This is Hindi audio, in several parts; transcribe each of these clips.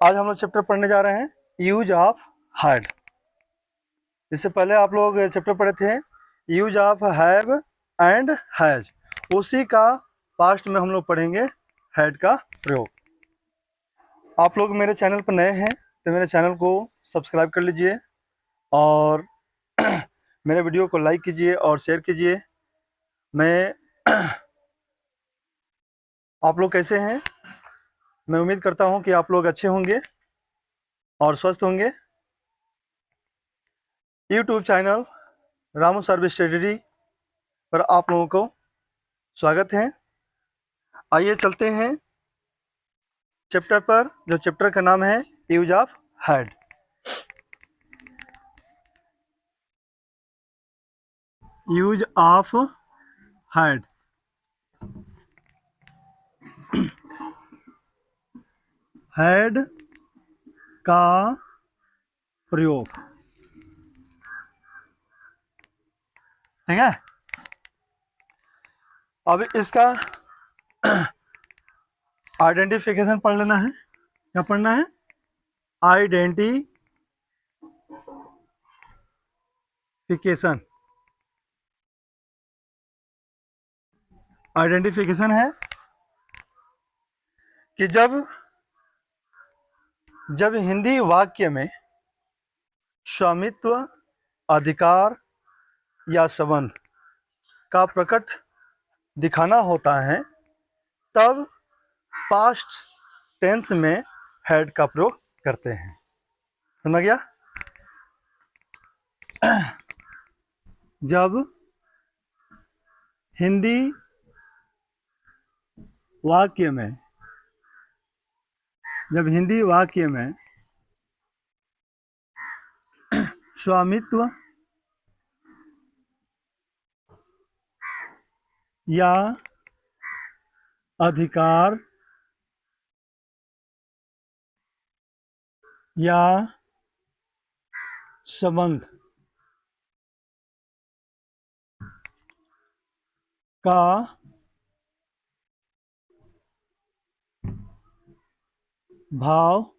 आज हम लोग चैप्टर पढ़ने जा रहे हैं यूज ऑफ हैड। इससे पहले आप लोग चैप्टर पढ़े थे use of have and has. उसी का पास्ट में हम लोग पढ़ेंगे हैड का प्रयोग। आप लोग मेरे चैनल पर नए हैं तो मेरे चैनल को सब्सक्राइब कर लीजिए और मेरे वीडियो को लाइक कीजिए और शेयर कीजिए। मैं आप लोग कैसे हैं? मैं उम्मीद करता हूं कि आप लोग अच्छे होंगे और स्वस्थ होंगे। YouTube channel Ramu service study पर आप लोगों को स्वागत है। आइए चलते हैं चैप्टर पर, जो चैप्टर का नाम है use of had. Use of had. Had का प्रयोग, ठीक है। अब इसका आइडेंटिफिकेशन पढ़ लेना है। क्या पढ़ना है? आइडेंटिफिकेशन। आइडेंटिफिकेशन है कि जब हिंदी वाक्य में स्वामित्व, अधिकार या संबंध का प्रकट दिखाना होता है तब पास्ट टेंस में हैड का प्रयोग करते हैं। समझ गया? जब हिंदी वाक्य में स्वामित्व या अधिकार या संबंध का भाव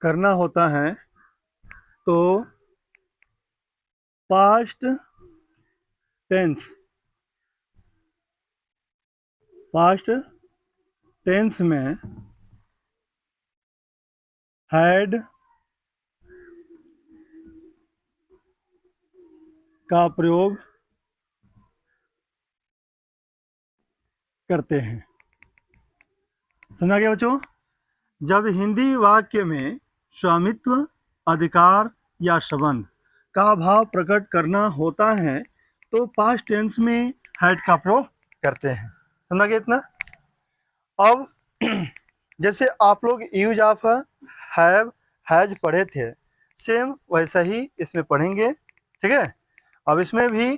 करना होता है तो पास्ट टेंस में हैड का प्रयोग करते हैं। समझा गया बच्चों? जब हिंदी वाक्य में स्वामित्व, अधिकार या संबंध का भाव प्रकट करना होता है तो पास्ट टेंस में हैड का प्रयोग करते हैं। समझा गया इतना? अब जैसे आप लोग यूज ऑफ हैव, हैज पढ़े थे, सेम वैसा ही इसमें पढ़ेंगे, ठीक है। अब इसमें भी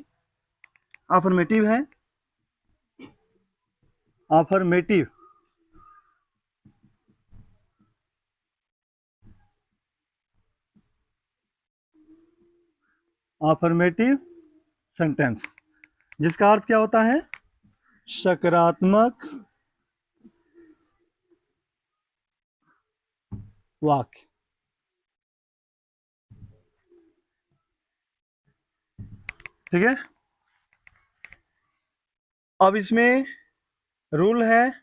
अफर्मेटिव है। अफर्मेटिव अफर्मेटिव सेंटेंस, जिसका अर्थ क्या होता है? सकारात्मक वाक्य। ठीक है। अब इसमें रूल है,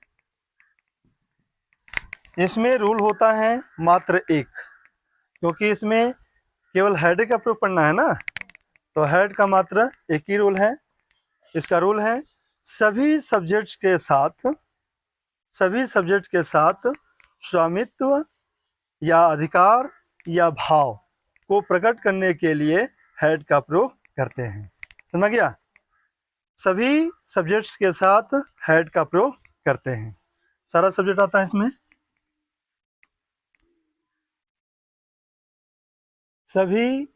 इसमें रूल होता है मात्र एक, क्योंकि इसमें केवल हेड का प्रयोग पढ़ना है ना, तो हेड का मात्र एक ही रूल है। इसका रूल है सभी सब्जेक्ट्स के साथ स्वामित्व या अधिकार या भाव को प्रकट करने के लिए हेड का प्रयोग करते हैं। समझ गया? सभी सब्जेक्ट्स के साथ हेड का प्रयोग करते हैं। सारा सब्जेक्ट आता है इसमें। सभी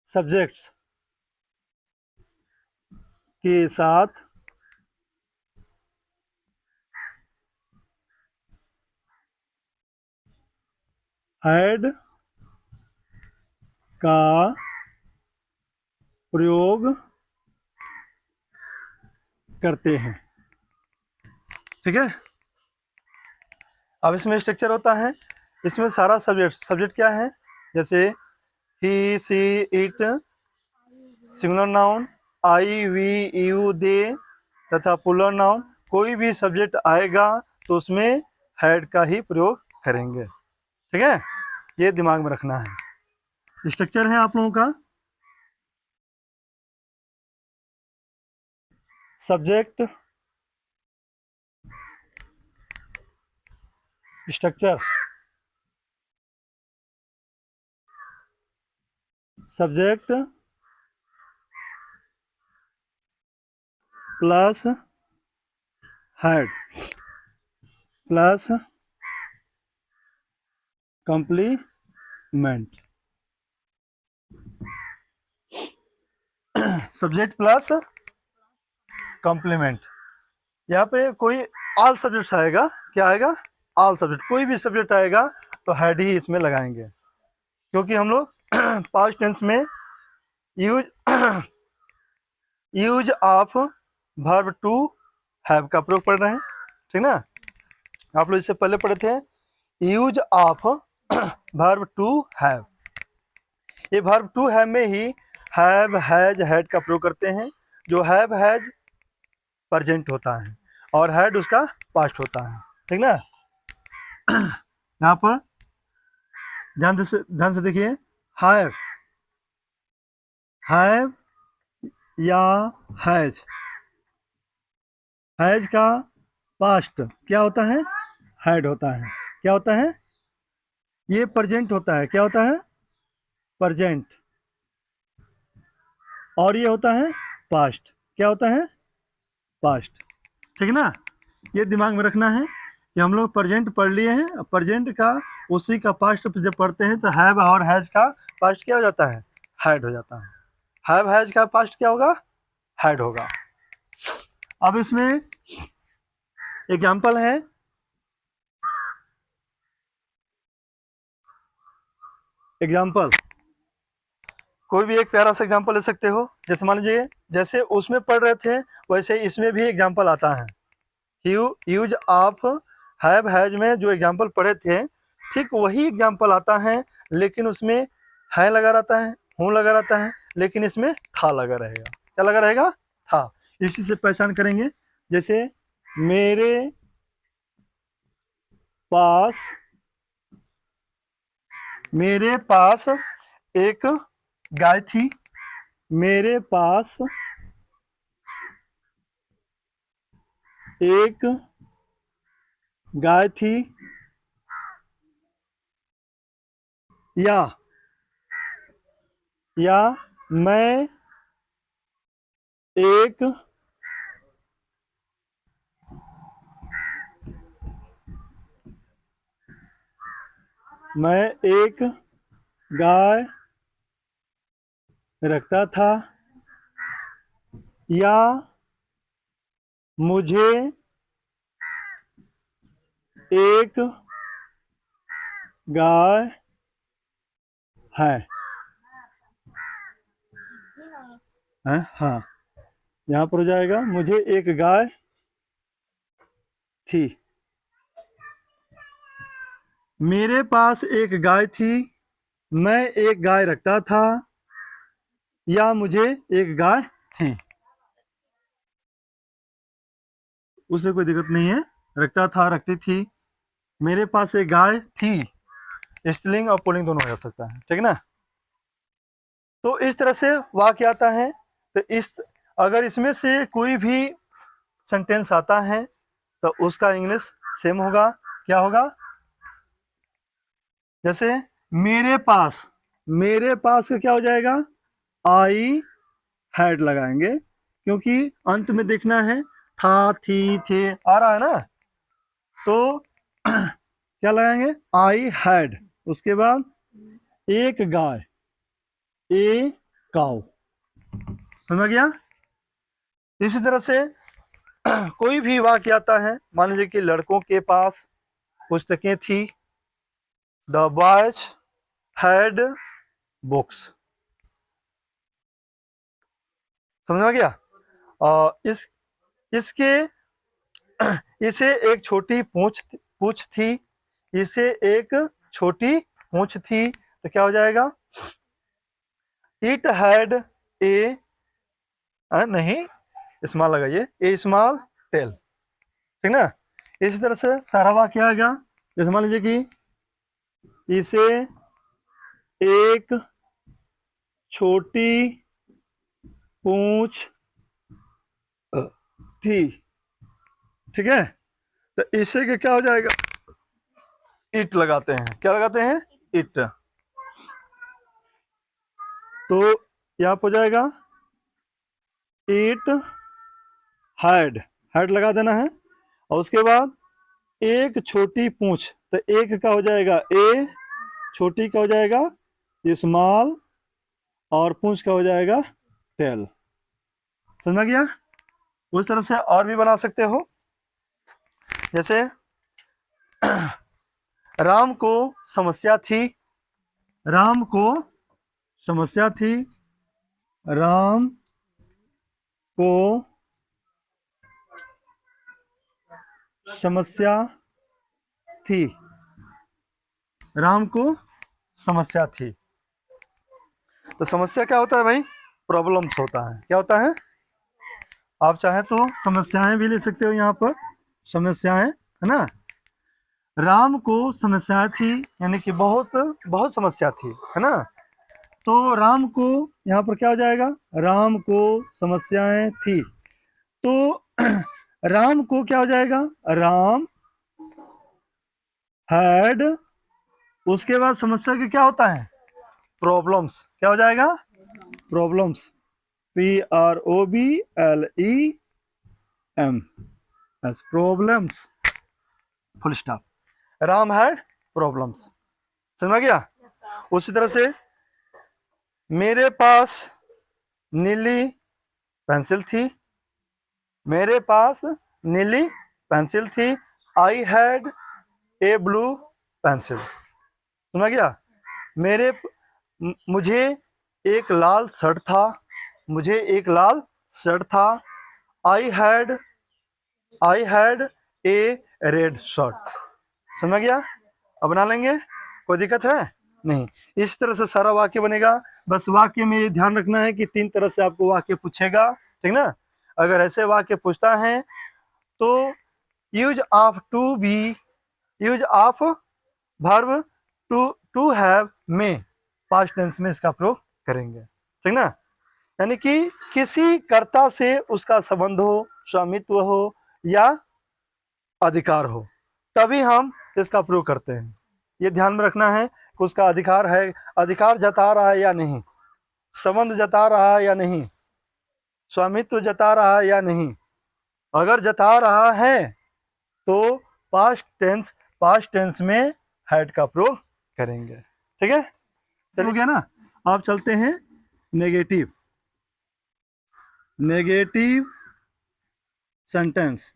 सब्जेक्ट्स के साथ हेड का प्रयोग करते हैं। ठीक है। अब इसमें स्ट्रक्चर होता है, इसमें सारा सब्जेक्ट क्या है, जैसे he she it, singular noun, I we you they तथा प्लूरल नाउन। कोई भी सब्जेक्ट आएगा तो उसमें हैड का ही प्रयोग करेंगे। ठीक है, ये दिमाग में रखना है। स्ट्रक्चर है आप लोगों का, subject, structure, subject plus head plus complement. Subject plus complement. यहाँ पे कोई ऑल सब्जेक्ट आएगा, क्या आएगा, ऑल सब्जेक्ट। कोई भी सब्जेक्ट आएगा तो हेड ही इसमें लगाएंगे, क्योंकि हम लोग पास्ट टेंस में use of verb to have का प्रयोग पढ़ रहे हैं। ठीक ना, आप लोग इससे पहले पढ़े थे use of verb to have. ये वर्ब टू हैव में ही हैव, हैज, हैड का प्रयोग करते हैं। जो हैव, हैज प्रेजेंट होता है और हैड उसका पास्ट होता है। ठीक ना, यहाँ पर ध्यान से देखिए, हैव, हैव या हैज, हैज का पास्ट क्या होता है, हैड होता है। क्या होता है, ये प्रेजेंट होता है। क्या होता है, प्रेजेंट। और ये होता है पास्ट। क्या होता है, पास्ट। ठीक है ना, ये दिमाग में रखना है कि हम लोग प्रेजेंट पढ़ लिए हैं, प्रेजेंट का उसी का पास्ट जब पढ़ते हैं तो हैव और हैज का पास्ट क्या हो जाता है, हैड हो जाता है। हैव हैज का पास्ट क्या होगा, हैड होगा। अब इसमें एग्जाम्पल है, एग्जाम्पल कोई भी एक प्यारा सा एग्जाम्पल ले सकते हो। जैसे मान लीजिए, जैसे उसमें पढ़ रहे थे वैसे इसमें भी एग्जाम्पल आता है। यूज ऑफ हैव हैज में जो एग्जाम्पल पढ़े थे, ठीक वही एग्जाम्पल आता है, लेकिन उसमें है लगा रहता है, हूँ लगा रहता है, लेकिन इसमें था लगा रहेगा। क्या लगा रहेगा, था। इसी से पहचान करेंगे। जैसे मेरे पास, मेरे पास एक गाय थी। मेरे पास एक गाय थी। या मैं एक गाय रखता था। या मुझे एक गाय है। हाँ, यहाँ पर हो जाएगा मुझे एक गाय थी। मेरे पास एक गाय थी, मैं एक गाय रखता था, या मुझे एक गाय थी। उसे कोई दिक्कत नहीं है, रखता था, रखती थी। मेरे पास एक गाय थी, स्त्रीलिंग और पुल्लिंग दोनों हो सकता है। ठीक है ना, तो इस तरह से वाक्य आता है। तो इस, अगर इसमें से कोई भी सेंटेंस आता है तो उसका इंग्लिश सेम होगा। क्या होगा, जैसे मेरे पास, मेरे पास का क्या हो जाएगा, आई हैड लगाएंगे, क्योंकि अंत में देखना है था, थी, थे आ रहा है ना, तो क्या लगाएंगे, आई हैड। उसके बाद एक गाय, ए काउ। समझ गया। इसी तरह से कोई भी वाक्य आता है, मान लीजिए कि लड़कों के पास पुस्तकें थी, द बॉयज हैड बुक्स। समझ में आ गया? इसके इसे एक छोटी पूंछ थी, इसे एक छोटी पूंछ थी, तो क्या हो जाएगा? इट हैड ए, नहीं स्मॉल लगाइए, ए स्मॉल टेल, ठीक ना? इसी तरह से सारा वाक्य आ गया। जैसे मान लीजिए कि इसे एक छोटी पूंछ थी, ठीक है? तो इसे के क्या हो जाएगा? इट लगाते हैं, क्या लगाते हैं? इट। तो यहाँ पर हो जाएगा इट हैड, हैड लगा देना है, और उसके बाद एक छोटी पूंछ, तो एक का हो जाएगा ए, छोटी का हो जाएगा स्मॉल, और पूंछ का हो जाएगा टेल। समझ में गया? उस तरह से और भी बना सकते हो। जैसे राम को समस्या थी, राम को समस्या थी, राम को समस्या थी, राम को समस्या थी। तो समस्या क्या होता है भाई? प्रॉब्लम्स होता है। क्या होता है? आप चाहे तो समस्याएं भी ले सकते हो, यहाँ पर समस्याएं, है ना? राम को समस्या थी, यानी कि बहुत बहुत समस्या थी, है ना? तो राम को यहाँ पर क्या हो जाएगा? राम को समस्याएं थी, तो राम को क्या हो जाएगा? राम हैड, उसके बाद समस्या के क्या होता है? प्रॉब्लम्स। क्या हो जाएगा? Problems, PROBLEM, problems, full stop. Ram had problems. समझ में गया? उसी तरह से मेरे पास नीली पेंसिल थी, मेरे पास नीली पेंसिल थी, I had a blue pencil. समझ गया? मुझे एक लाल शर्ट था, मुझे एक लाल शर्ट था, I had a red shirt. समझ गया? अब बना लेंगे, कोई दिक्कत है नहीं। इस तरह से सारा वाक्य बनेगा। बस वाक्य में ये ध्यान रखना है कि 3 तरह से आपको वाक्य पूछेगा, ठीक ना? अगर ऐसे वाक्य पूछता है तो use of to be, use of verb to have में पास्ट टेंस में इसका प्रयोग करेंगे, ठीक ना? यानी कि किसी कर्ता से उसका संबंध हो, स्वामित्व हो या अधिकार हो, तभी हम इसका प्रयोग करते हैं। ये ध्यान में रखना है कि उसका अधिकार है, अधिकार जता रहा है या नहीं, संबंध जता रहा है या नहीं, स्वामित्व जता रहा है या नहीं। अगर जता रहा है तो पास्ट टेंस में हैड का प्रयोग करेंगे, ठीक है? चलो गया ना? अब चलते हैं नेगेटिव सेंटेंस।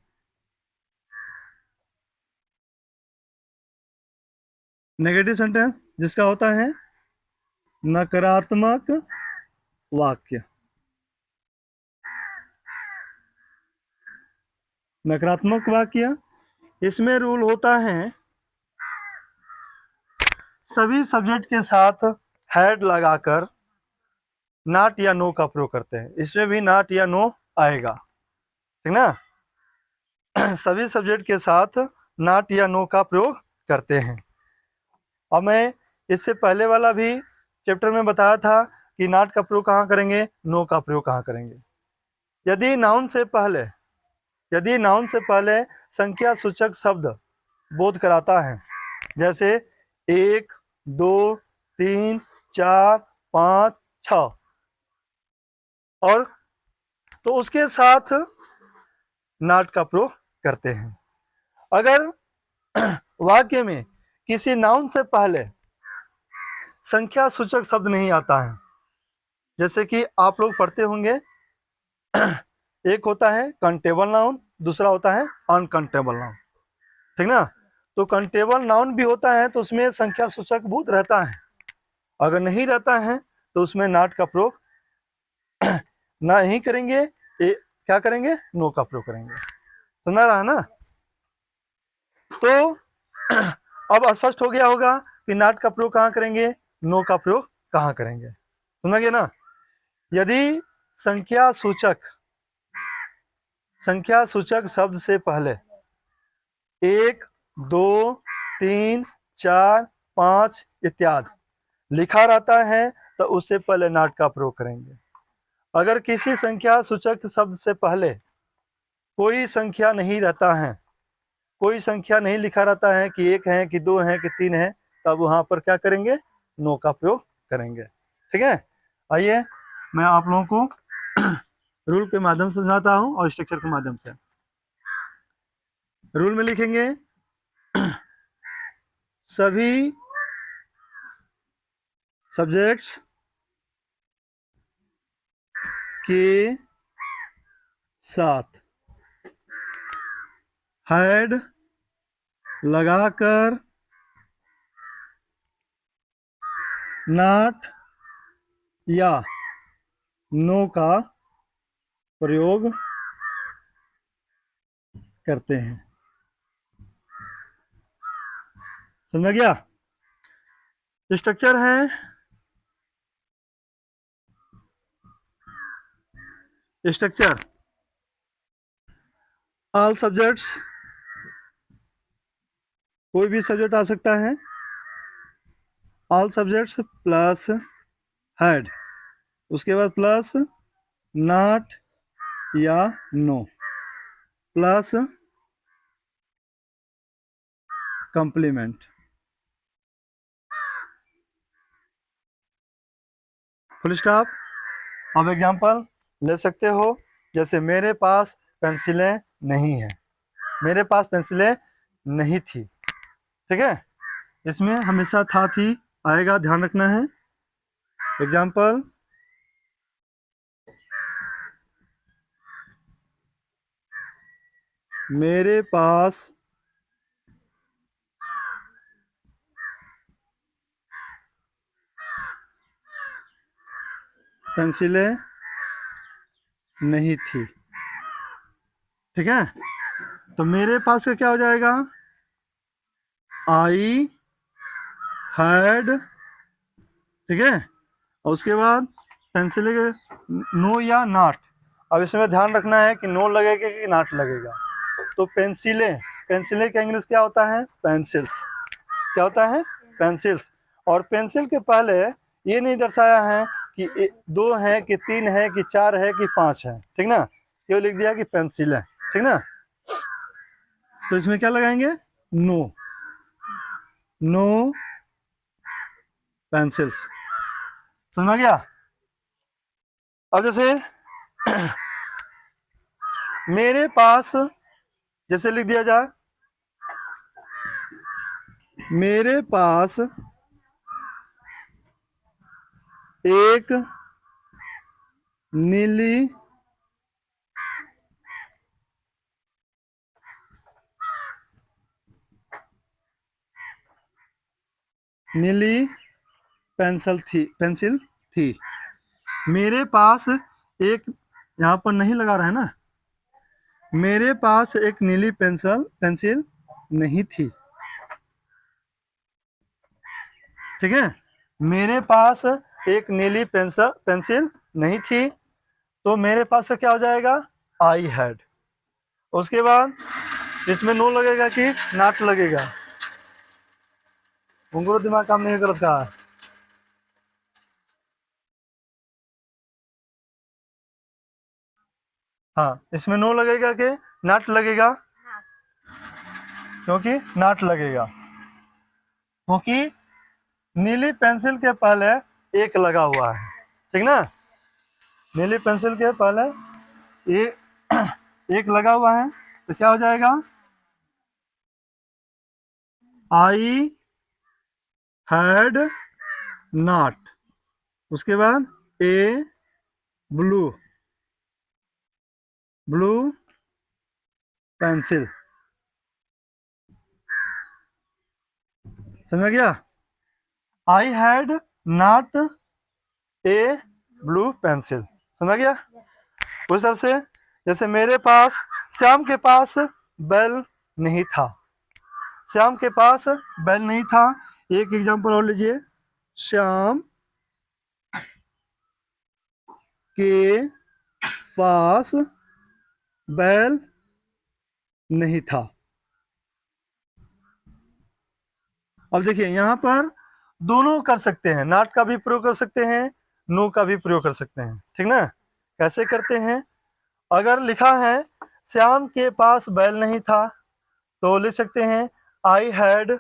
नेगेटिव सेंटेंस जिसका होता है नकारात्मक वाक्य। नकारात्मक वाक्य, इसमें रूल होता है सभी सब्जेक्ट के साथ हैड लगाकर नॉट या नो का प्रयोग करते हैं। इसमें भी नॉट या नो आएगा, ठीक ना? सभी सब्जेक्ट के साथ नॉट या नो का प्रयोग करते हैं। अब मैं इससे पहले वाला भी चैप्टर में बताया था कि नॉट का प्रयोग कहाँ करेंगे, नो का प्रयोग कहाँ करेंगे। यदि नाउन से पहले संख्या सूचक शब्द बोध कराता है, जैसे 1, 2, 3, 4, 5, 6, और तो उसके साथ नॉट का प्रयोग करते हैं। अगर वाक्य में किसी नाउन से पहले संख्या सूचक शब्द नहीं आता है, जैसे कि आप लोग पढ़ते होंगे, एक होता है काउंटेबल नाउन, दूसरा होता है अनकाउंटेबल नाउन, ठीक ना? तो काउंटेबल नाउन भी होता है तो उसमें संख्या सूचक बोध रहता है। अगर नहीं रहता है तो उसमें नॉट का प्रयोग ना ही करेंगे, क्या करेंगे, नो का प्रयोग करेंगे। समझ रहा है ना? तो अब स्पष्ट हो गया होगा कि नॉट का प्रयोग कहाँ करेंगे, नो का प्रयोग कहाँ करेंगे। समझ गए ना? यदि संख्या सूचक शब्द से पहले 1, 2, 3, 4, 5 इत्यादि लिखा रहता है तो उससे पहले नॉट का प्रयोग करेंगे। अगर किसी संख्या सूचक शब्द से पहले कोई संख्या नहीं रहता है, कोई संख्या नहीं लिखा रहता है कि 1 है कि 2 है कि 3 है, तब वहां पर क्या करेंगे, नो का प्रयोग करेंगे। ठीक है, आइए मैं आप लोगों को रूल के माध्यम से समझाता हूं और स्ट्रक्चर के माध्यम से। रूल में लिखेंगे सभी सब्जेक्ट्स के साथ हैड लगाकर नॉट या नो का प्रयोग करते हैं। समझ गया? स्ट्रक्चर है स्ट्रक्चर ऑल सब्जेक्ट्स, कोई भी सब्जेक्ट आ सकता है, ऑल सब्जेक्ट्स प्लस हैड, उसके बाद प्लस नॉट या no plus complement. Full stop. अब एग्जांपल ले सकते हो, जैसे मेरे पास पेंसिलें नहीं है, मेरे पास पेंसिलें नहीं थी। ठीक है, इसमें हमेशा था थी आएगा, ध्यान रखना है। एग्जांपल मेरे पास पेंसिलें नहीं थी। ठीक है, तो मेरे पास का क्या हो जाएगा, आई हैड। ठीक है, और उसके बाद पेंसिल के नो या नॉट। अब इसमें ध्यान रखना है कि नो लगेगा कि नॉट लगेगा। तो पेंसिलें, पेंसिलें का इंग्लिश क्या होता है, पेंसिल्स। क्या होता है, पेंसिल्स। और पेंसिल के पहले ये नहीं दर्शाया है कि 2 है कि 3 है कि 4 है कि 5 है। ठीक ना, ये लिख दिया कि पेंसिल है। ठीक ना, तो इसमें क्या लगाएंगे, नो, नो पेंसिल्स। समझ गया? अब जैसे मेरे पास, जैसे लिख दिया जाए मेरे पास एक नीली नीली पेंसिल थी। मेरे पास एक, यहाँ पर नहीं लगा रहा है ना, मेरे पास एक नीली पेंसिल नहीं थी। ठीक है, मेरे पास एक नीली पेंसिल नहीं थी, तो मेरे पास क्या हो जाएगा, आई हैड। उसके बाद इसमें नो लगेगा कि नॉट लगेगा, उनको दिमाग काम नहीं करता। हाँ, इसमें नो लगेगा कि नॉट लगेगा, क्योंकि नॉट लगेगा, क्योंकि नीली पेंसिल के पहले एक लगा हुआ है। ठीक ना, नीली पेंसिल के पहले एक लगा हुआ है, तो क्या हो जाएगा, आई हैड नॉट। उसके बाद ए ब्लू ब्लू पेंसिल। समझ गया, I had not a blue pencil. समझ गया? उस तरह से जैसे मेरे पास, श्याम के पास बैल नहीं था, श्याम के पास बैल नहीं था। एक एग्जांपल और लीजिए, श्याम के पास बैल नहीं था। अब देखिए यहां पर दोनों कर सकते हैं, नॉट का भी प्रयोग कर सकते हैं, नो का भी प्रयोग कर सकते हैं, ठीक ना। कैसे करते हैं? अगर लिखा है श्याम के पास बैल नहीं था तो लिख सकते हैं आई हैड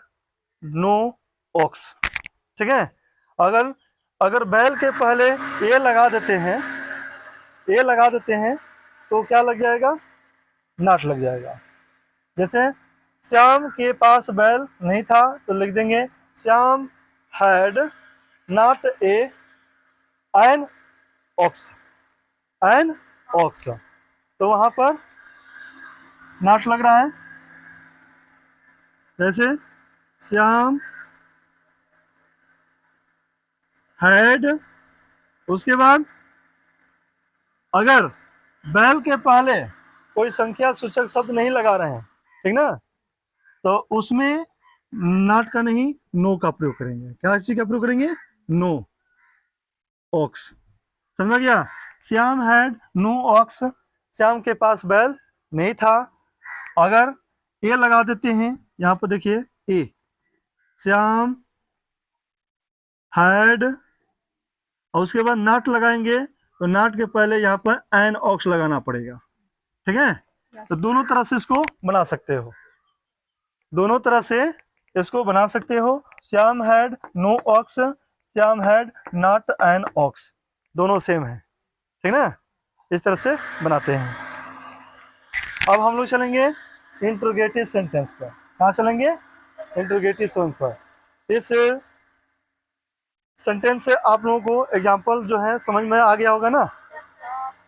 नो ऑक्स, ठीक है। अगर अगर बैल के पहले ए लगा देते हैं, ए लगा देते हैं तो क्या लग जाएगा? नॉट लग जाएगा। जैसे श्याम के पास बैल नहीं था तो लिख देंगे Shyam had not A an ox, an ox, तो वहां पर नॉट लग रहा है। जैसे श्याम हैड, उसके बाद अगर बैल के पहले कोई संख्या सूचक शब्द नहीं लगा रहे हैं, ठीक ना, तो उसमें नॉट का नहीं नो का प्रयोग करेंगे। क्या चीज का प्रयोग करेंगे? No ox. समझ में गया? Shyam had no ox, Shyam के पास बैल नहीं था। अगर ए लगा देते हैं, यहां पर देखिए ए, श्याम हैड, और उसके बाद नॉट लगाएंगे तो नॉट के पहले यहाँ पर एन ऑक्स लगाना पड़ेगा, ठीक है। तो दोनों तरह से इसको बना सकते हो, दोनों तरह से इसको बना सकते हो। Shyam had no ox, Shyam had not an ox, दोनों सेम है, ठीक ना। इस तरह से बनाते हैं। अब हम लोग चलेंगे इंट्रोगेटिव सेंटेंस पर। कहाँ चलेंगे? इंट्रोगेटिव सेंटेंस पर। इस सेंटेंस से आप लोगों को एग्जाम्पल जो है समझ में आ गया होगा ना।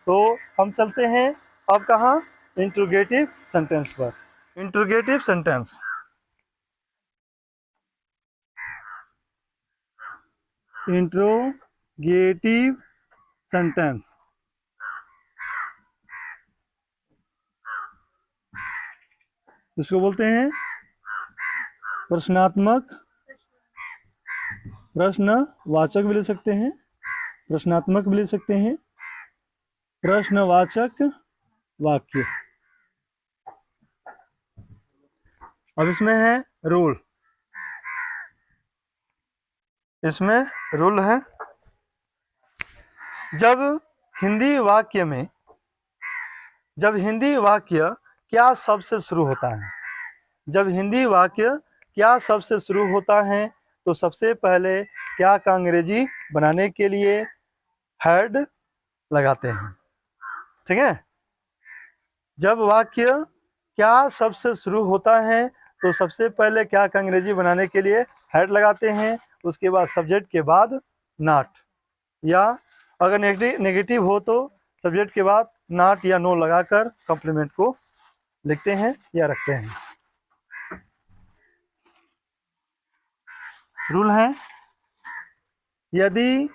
तो हम चलते हैं अब कहाँ? इंट्रोगेटिव सेंटेंस पर। इंट्रोगेटिव सेंटेंस, इंट्रोगेटिव सेंटेंस, इसको बोलते हैं प्रश्नात्मक, प्रश्नवाचक भी ले सकते हैं, प्रश्नात्मक भी ले सकते हैं, प्रश्नवाचक वाक्य। अब इसमें है रूल, इसमें रूल है जब हिंदी वाक्य में, जब हिंदी वाक्य क्या शब्द से शुरू होता है, जब हिंदी वाक्य क्या शब्द से शुरू होता है तो सबसे पहले क्या का अंग्रेजी बनाने के लिए हैड लगाते हैं, ठीक है। जब वाक्य क्या शब्द से शुरू होता है तो सबसे पहले क्या का अंग्रेजी बनाने के लिए हैड लगाते हैं, उसके बाद सब्जेक्ट के बाद नॉट, या अगर नेगेटिव हो तो सब्जेक्ट के बाद नॉट या नो लगाकर कॉम्प्लीमेंट को लिखते हैं या रखते हैं। रूल है यदि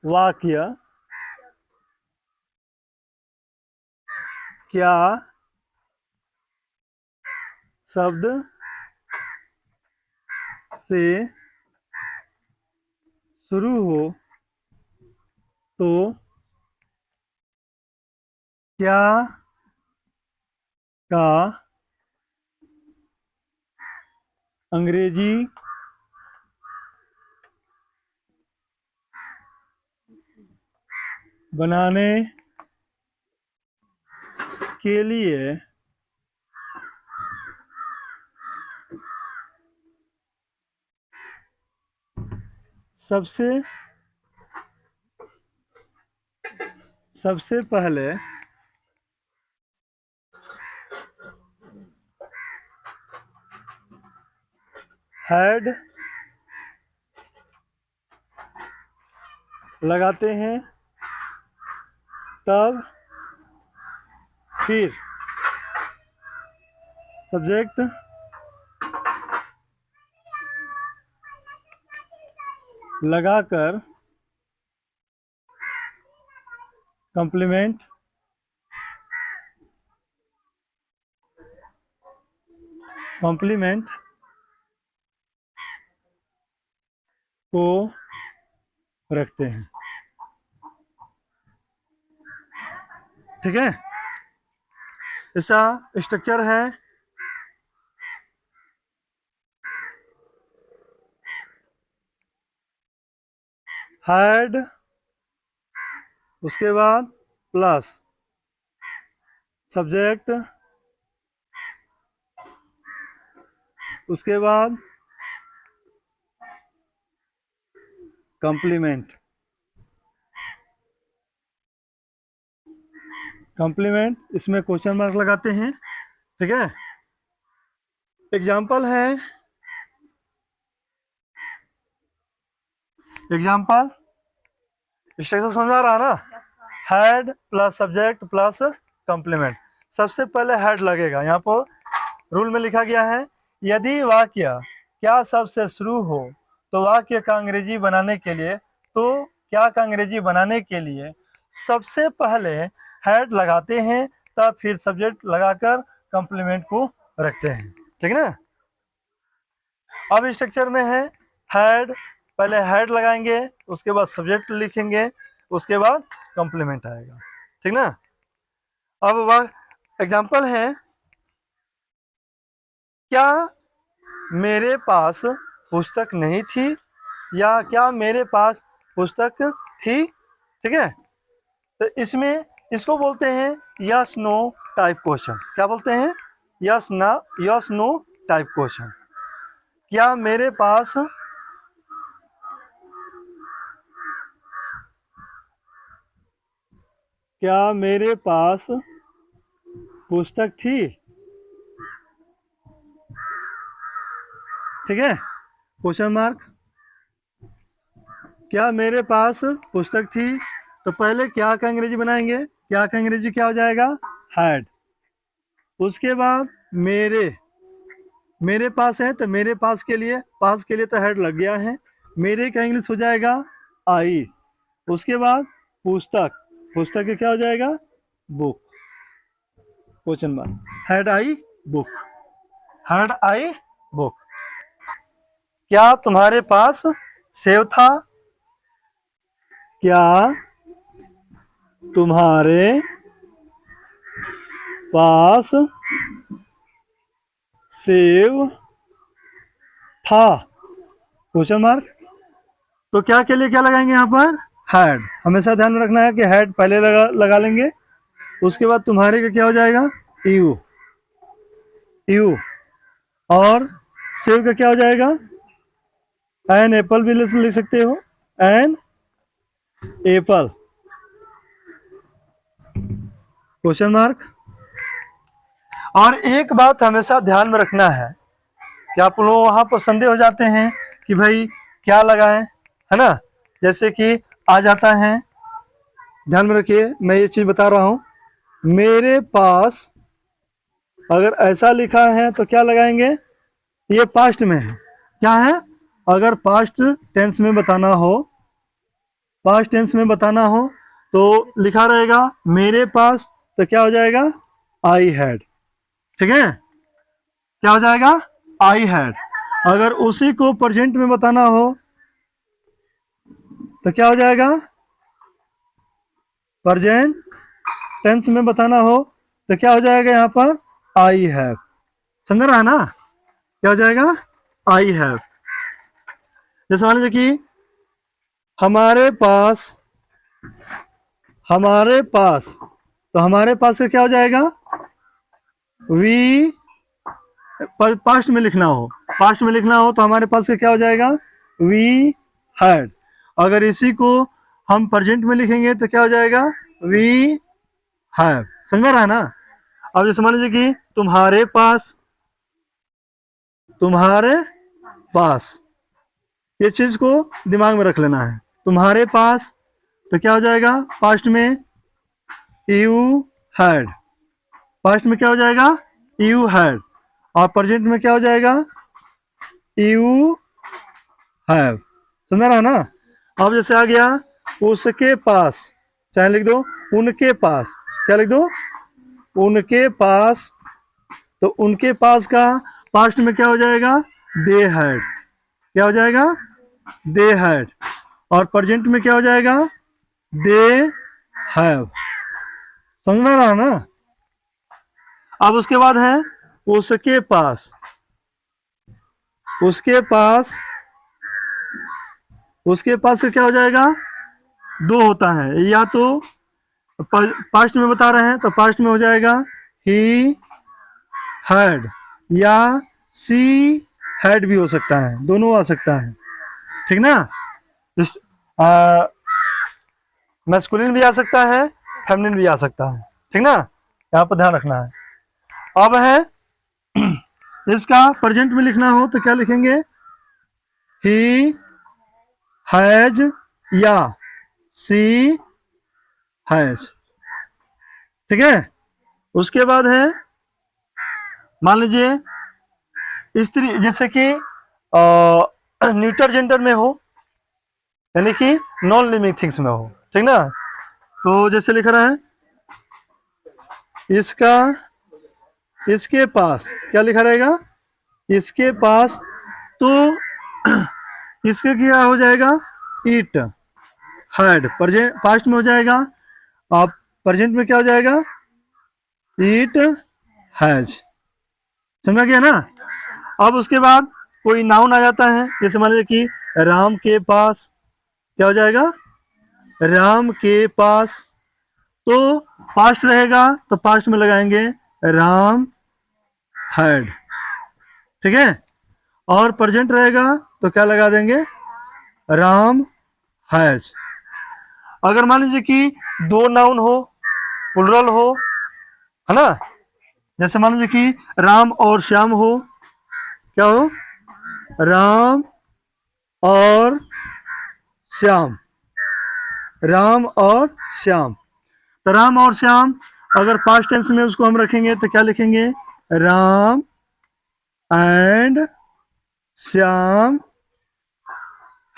वाक्य क्या शब्द से शुरू हो तो क्या का अंग्रेजी बनाने के लिए सबसे पहले हैड लगाते हैं, तब फिर सब्जेक्ट लगाकर कॉम्प्लीमेंट कॉम्प्लीमेंट को रखते हैं। ठीक है, इसका स्ट्रक्चर है हैड, उसके बाद प्लस सब्जेक्ट, उसके बाद कॉम्प्लीमेंट। कॉम्प्लीमेंट इसमें क्वेश्चन मार्क लगाते हैं। ठीक है, एग्जाम्पल है, एग्जाम्पल स्ट्रक्चर समझ आ रहा है ना? Had plus subject plus complement. सबसे पहले हैड लगेगा। यहाँ पर रूल में लिखा गया है, यदि वाक्य क्या शब्द से शुरू हो तो वाक्य का अंग्रेजी बनाने के लिए, तो क्या का अंग्रेजी बनाने के लिए सबसे पहले हैड लगाते हैं, तब फिर सब्जेक्ट लगाकर कॉम्प्लीमेंट को रखते हैं। ठीक है ना? अब स्ट्रक्चर में है हैड, पहले हैड लगाएंगे, उसके बाद सब्जेक्ट लिखेंगे, उसके बाद कॉम्प्लीमेंट आएगा। ठीक ना? अब वह एग्जाम्पल है, क्या मेरे पास पुस्तक नहीं थी, या क्या मेरे पास पुस्तक थी। ठीक है, तो इसमें इसको बोलते हैं यस नो टाइप क्वेश्चंस। क्या बोलते हैं? यस ना, यस नो टाइप क्वेश्चंस। क्या मेरे पास क्या मेरे पास पुस्तक थी। ठीक है, क्वेश्चन मार्क। क्या मेरे पास पुस्तक थी, तो पहले क्या का अंग्रेजी बनाएंगे। क्या का अंग्रेजी क्या हो जाएगा? हैड। उसके बाद मेरे पास है, तो मेरे पास के लिए तो हेड लग गया है। मेरे का इंग्लिश हो जाएगा आई। उसके बाद पुस्तक, पुस्तक के क्या हो जाएगा? Book. Question mark. Had I book, had I book. क्या तुम्हारे पास सेब था। क्या तुम्हारे पास सेब था। Question mark. तो क्या के लिए क्या लगाएंगे यहाँ पर? हैड। हमेशा ध्यान में रखना है कि हैड पहले लगा लेंगे। उसके बाद तुम्हारे का क्या हो जाएगा? You, you. और सेब का क्या हो जाएगा? एन एप्पल भी लिख सकते हो, एन एप्पल। Question mark. और एक बात हमेशा ध्यान में रखना है कि आप लोग वहां पर संदेह हो जाते हैं कि भाई क्या लगाएं, है ना? जैसे कि आ जाता है, ध्यान में रखिए, मैं ये चीज बता रहा हूं। मेरे पास अगर ऐसा लिखा है तो क्या लगाएंगे? ये पास्ट में है। क्या है? अगर पास्ट टेंस में बताना हो, पास्ट टेंस में बताना हो तो लिखा रहेगा मेरे पास, तो क्या हो जाएगा? I had. ठीक है, क्या हो जाएगा? I had. अगर उसी को प्रेजेंट में बताना हो तो क्या हो जाएगा? प्रेजेंट टेंस में बताना हो तो क्या हो जाएगा? यहाँ पर आई हैव। समझ रहा है ना? क्या हो जाएगा? I have. जैसे मान लीजिए कि हमारे पास, हमारे पास, तो हमारे पास का क्या हो जाएगा? वी। पास्ट में लिखना हो, पास्ट में लिखना हो तो हमारे पास का क्या हो जाएगा? We had. अगर इसी को हम प्रेजेंट में लिखेंगे तो क्या हो जाएगा? We have. समझ में रहा है ना? अब जैसे मान लीजिए कि तुम्हारे पास, तुम्हारे पास, ये चीज को दिमाग में रख लेना है। तुम्हारे पास तो क्या हो जाएगा? पास्ट में यू हैड। पास्ट में क्या हो जाएगा? You had. और प्रेजेंट में क्या हो जाएगा? You have. समझ रहा है ना? अब जैसे आ गया उसके पास, चाहे लिख दो उनके पास, क्या लिख दो, उनके पास। तो उनके पास का पास्ट में क्या हो जाएगा, दे हैड, क्या हो जाएगा, दे हैड। और प्रेजेंट में क्या हो जाएगा, दे हैव। समझ में आ रहा है ना। अब उसके बाद है उसके पास, उसके पास, उसके पास का क्या हो जाएगा, दो होता है, या तो पास्ट में बता रहे हैं तो पास्ट में हो जाएगा ही हैड, या सी हैड भी हो सकता है, दोनों आ सकता है, ठीक ना। इस मैस्कुलिन भी आ सकता है, फेमिनिन भी आ सकता है, ठीक ना, यहाँ पर ध्यान रखना है। अब है इसका प्रेजेंट में लिखना हो तो क्या लिखेंगे, ही हैज या सी हैज, ठीक है। उसके बाद है, मान लीजिए स्त्री, जैसे कि न्यूटर जेंडर में हो, यानी कि नॉन लिविंग थिंग्स में हो, ठीक ना। तो जैसे लिख रहा है, इसका, इसके पास, क्या लिखा रहेगा, इसके पास। तो इसके क्या हो जाएगा, इट हैड, प्रेजेंट पास्ट में हो जाएगा। अब प्रेजेंट में क्या हो जाएगा, इट हैज। समझ गया ना। अब उसके बाद कोई नाउन आ जाता है, जैसे मान लीजिए कि राम के पास, क्या हो जाएगा, राम के पास। तो पास्ट रहेगा तो पास्ट में लगाएंगे राम हैड, ठीक है। और प्रेजेंट रहेगा तो क्या लगा देंगे, राम हैज। अगर मान लीजिए कि दो नाउन हो, प्लुरल हो, है ना, जैसे मान लीजिए कि राम और श्याम हो, क्या हो, राम और श्याम, राम और श्याम। तो राम और श्याम अगर पास्ट टेंस में उसको हम रखेंगे तो क्या लिखेंगे, राम एंड श्याम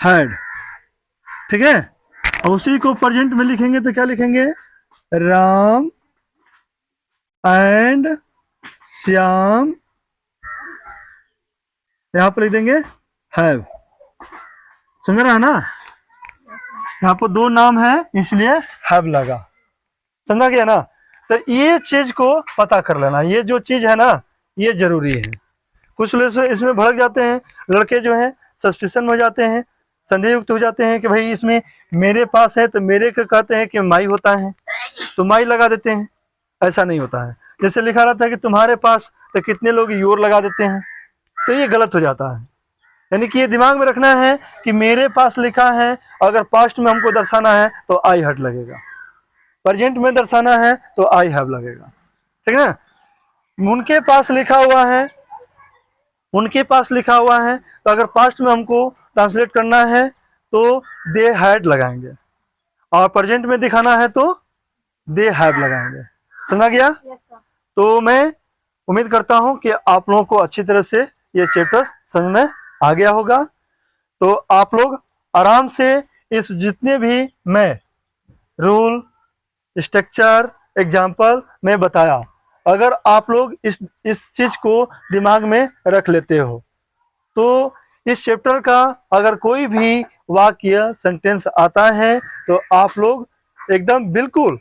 हैड, ठीक है। और उसी को प्रेजेंट में लिखेंगे तो क्या लिखेंगे, राम एंड श्याम, यहां पर लिख देंगे हैव। समझ रहा है ना, यहाँ पर दो नाम है इसलिए हैव लगा, समझा गया ना। तो ये चीज को पता कर लेना, ये जो चीज है ना ये जरूरी है। कुछ लोग इसमें भड़क जाते हैं, लड़के जो हैं सस्पिशन में हो जाते हैं, संदेह युक्त हो जाते हैं कि भाई इसमें मेरे पास है तो मेरे को कहते हैं कि माई होता है तो माई लगा देते हैं, ऐसा नहीं होता है। जैसे लिखा रहता है कि तुम्हारे पास, तो कितने लोग योर लगा देते हैं, तो ये गलत हो जाता है। यानी कि ये दिमाग में रखना है कि मेरे पास लिखा है, अगर पास्ट में हमको दर्शाना है तो आई हैड लगेगा, प्रेजेंट में दर्शाना है तो आई हैव लगेगा, ठीक है ना। उनके पास लिखा हुआ है, उनके पास लिखा हुआ है, तो अगर पास्ट में हमको ट्रांसलेट करना है तो दे हैड लगाएंगे, और प्रेजेंट में दिखाना है तो दे हैव लगाएंगे। समझा गया। तो मैं उम्मीद करता हूं कि आप लोगों को अच्छी तरह से ये चैप्टर समझ में आ गया होगा। तो आप लोग आराम से इस जितने भी मैं रूल, स्ट्रक्चर, एग्जाम्पल मैं बताया, अगर आप लोग इस चीज को दिमाग में रख लेते हो तो इस चैप्टर का अगर कोई भी वाक्य, सेंटेंस आता है तो आप लोग एकदम बिल्कुल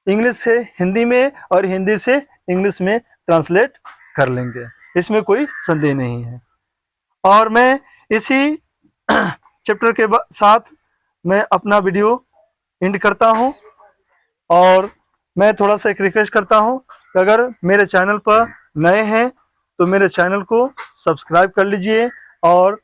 इंग्लिश से हिंदी में और हिंदी से इंग्लिश में ट्रांसलेट कर लेंगे, इसमें कोई संदेह नहीं है। और मैं इसी चैप्टर के साथ मैं अपना वीडियो एंड करता हूं, और मैं थोड़ा सा एक रिक्वेस्ट करता हूं कि अगर मेरे चैनल पर नए हैं तो मेरे चैनल को सब्सक्राइब कर लीजिए और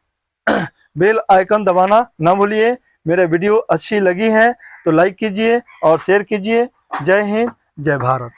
बेल आइकन दबाना ना भूलिए। मेरे वीडियो अच्छी लगी है तो लाइक कीजिए और शेयर कीजिए। जय हिंद, जय भारत।